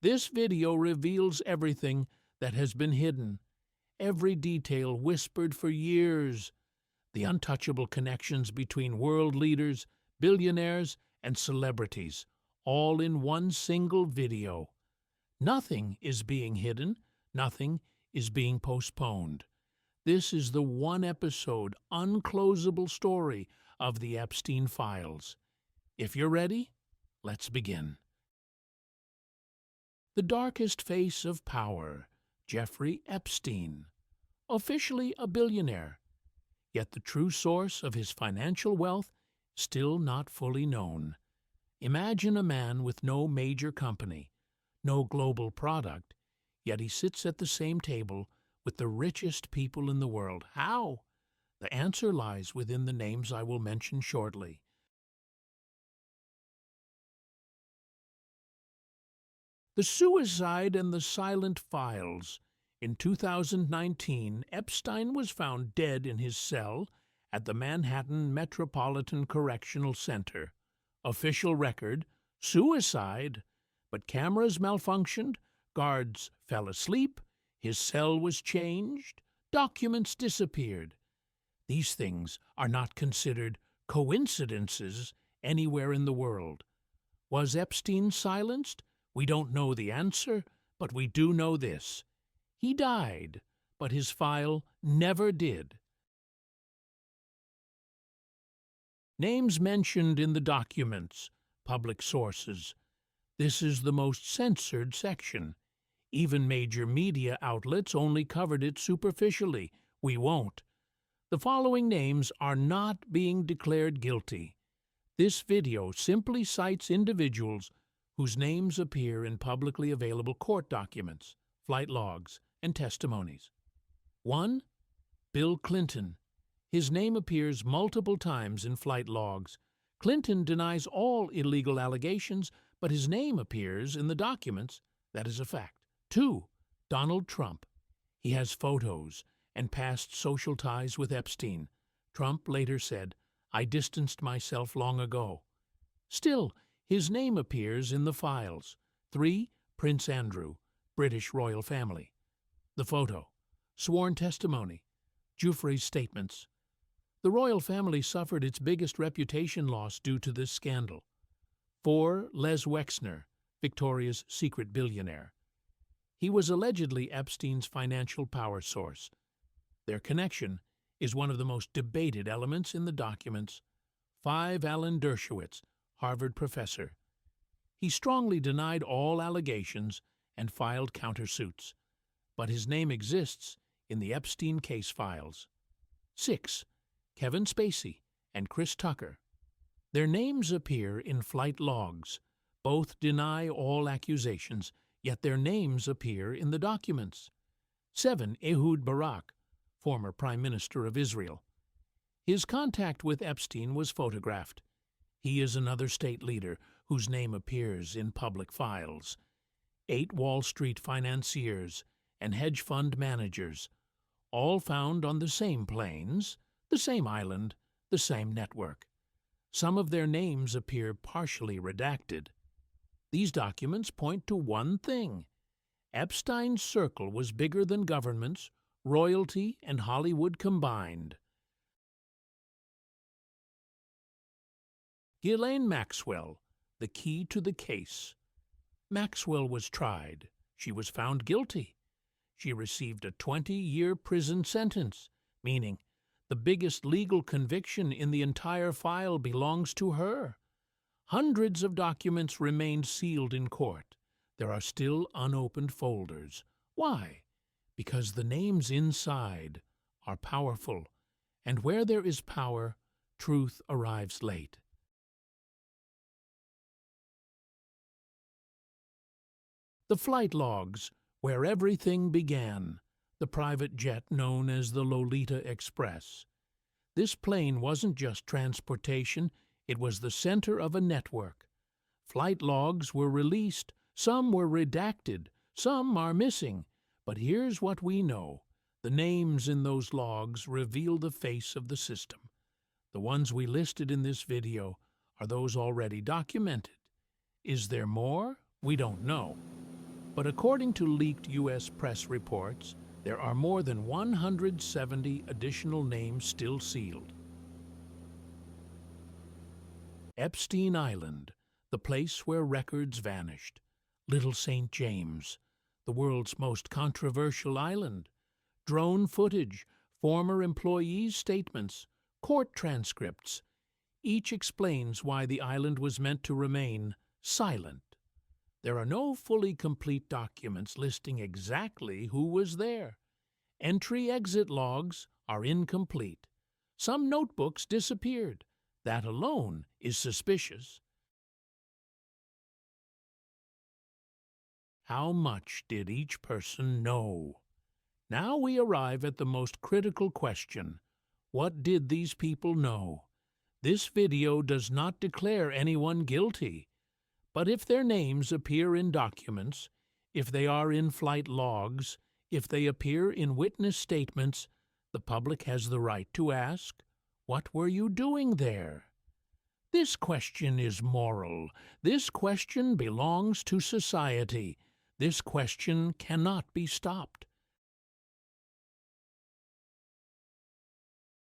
This video reveals everything that has been hidden, every detail whispered for years, the untouchable connections between world leaders, billionaires, and celebrities, all in one single video. Nothing is being hidden, nothing is being postponed. This is the one-episode, unclosable story of the Epstein files. If you're ready, let's begin. The darkest face of power, Jeffrey Epstein. Officially a billionaire, yet the true source of his financial wealth still not fully known. Imagine a man with no major company, no global product, yet he sits at the same table with the richest people in the world. How? The answer lies within the names I will mention shortly. The Suicide and the Silent Files. In 2019, Epstein was found dead in his cell at the Manhattan Metropolitan Correctional Center. Official record, suicide, but cameras malfunctioned, guards fell asleep, his cell was changed, documents disappeared. These things are not considered coincidences anywhere in the world. Was Epstein silenced? We don't know the answer, but we do know this. He died, but his file never did. Names mentioned in the documents, public sources. This is the most censored section. Even major media outlets only covered it superficially. We won't. The following names are not being declared guilty. This video simply cites individuals whose names appear in publicly available court documents, flight logs, and testimonies. 1. Bill Clinton. His name appears multiple times in flight logs. Clinton denies all illegal allegations, but his name appears in the documents. That is a fact. 2. Donald Trump. He has photos and past social ties with Epstein. Trump later said, "I distanced myself long ago." Still, his name appears in the files. 3. Prince Andrew, British royal family. The photo, sworn testimony, Giuffre's statements. The royal family suffered its biggest reputation loss due to this scandal. 4. Les Wexner, Victoria's Secret billionaire. He was allegedly Epstein's financial power source. Their connection is one of the most debated elements in the documents. 5. Alan Dershowitz, Harvard professor. He strongly denied all allegations and filed countersuits, but his name exists in the Epstein case files. 6. Kevin Spacey and Chris Tucker. Their names appear in flight logs. Both deny all accusations, yet their names appear in the documents. 7. Ehud Barak, former Prime Minister of Israel. His contact with Epstein was photographed. He is another state leader whose name appears in public files. 8. Wall Street financiers and hedge fund managers, all found on the same planes, the same island, the same network. Some of their names appear partially redacted. These documents point to one thing. Epstein's circle was bigger than governments, royalty, and Hollywood combined. Ghislaine Maxwell, the key to the case. Maxwell was tried. She was found guilty. She received a 20-year prison sentence, meaning the biggest legal conviction in the entire file belongs to her. Hundreds of documents remained sealed in court. There are still unopened folders. Why? Because the names inside are powerful, and where there is power, truth arrives late. The flight logs, where everything began, the private jet known as the Lolita Express. This plane wasn't just transportation, it was the center of a network. Flight logs were released, some were redacted, some are missing, but here's what we know. The names in those logs reveal the face of the system. The ones we listed in this video are those already documented. Is there more? We don't know. But according to leaked U.S. press reports, there are more than 170 additional names still sealed. Epstein Island, the place where records vanished. Little St. James, the world's most controversial island. Drone footage, former employees' statements, court transcripts. Each explains why the island was meant to remain silent. There are no fully complete documents listing exactly who was there. Entry-exit logs are incomplete. Some notebooks disappeared. That alone is suspicious. How much did each person know? Now we arrive at the most critical question. What did these people know? This video does not declare anyone guilty. But if their names appear in documents, if they are in flight logs, if they appear in witness statements, the public has the right to ask, "What were you doing there?" This question is moral. This question belongs to society. This question cannot be stopped.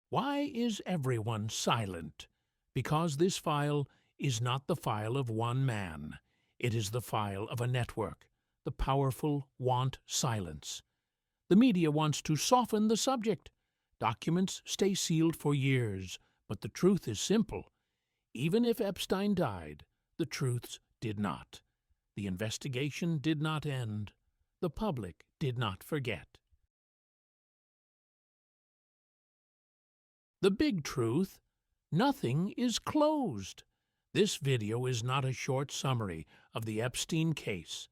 Why is everyone silent? Because this file is not the file of one man. It is the file of a network. The powerful want silence. The media wants to soften the subject. Documents stay sealed for years, but the truth is simple. Even if Epstein died, the truths did not. The investigation did not end. The public did not forget. The big truth: nothing is closed. This video is not a short summary of the Epstein case.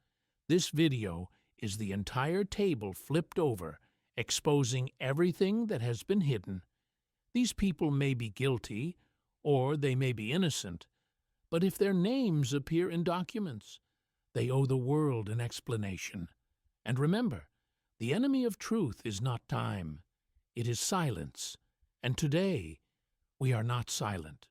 This video is the entire table flipped over, exposing everything that has been hidden. These people may be guilty, or they may be innocent, but if their names appear in documents, they owe the world an explanation. And remember, the enemy of truth is not time. It is silence. And today, we are not silent.